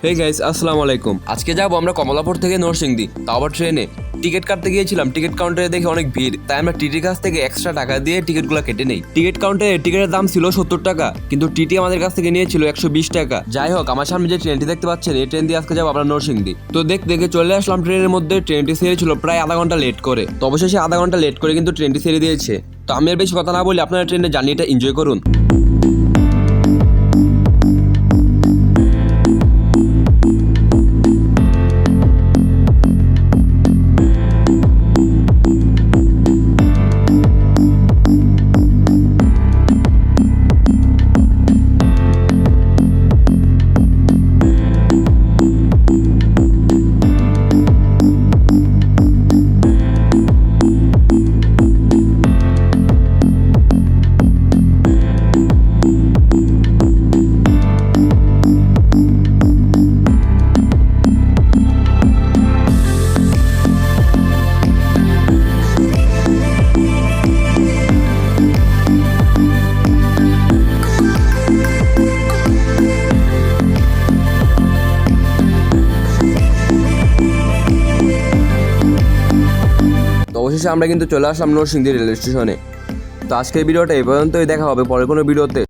Hey guys, আসসালামু আলাইকুম। আজকে যাবো আমরা কমলাপুর থেকে নরসিংদী, তাও আবার ট্রেনে। টিকিট কাটতে গিয়েছিলাম, টিকিট কাউন্টারে দেখে অনেক ভিড়, তাই আমরা টিটির কাছ থেকে এক্সট্রা টাকা দিয়ে টিকিটগুলো কেটে নেই। টিকিট কাউন্টারে টিকিটের দাম ছিল 70 টাকা, কিন্তু টিটি আমাদের কাছ থেকে নিয়েছিল 120 টাকা। যাই হোক, আমার সামনে যে ট্রেনটি দেখতে পাচ্ছেন, এই ট্রেন দিয়ে আজকে যাবো আমরা নরসিংদী। তো দেখে চলে আসলাম ট্রেনের মধ্যে। ট্রেনটি ছেড়েছিল প্রায় আধা ঘন্টা লেট করে, তো অবশেষে আধা ঘন্টা লেট করে কিন্তু ট্রেনটি ছেড়ে দিয়েছে। তো আমি আর বেশি কথা না বলি, আপনারা ট্রেনের জার্নিটা এনজয় করুন। তো অবশেষে আমরা কিন্তু চলে আসলাম নরসিংদী রেল স্টেশনে। তো আজকের ভিডিওটা এই পর্যন্তই, দেখা হবে পরের কোনো ভিডিওতে।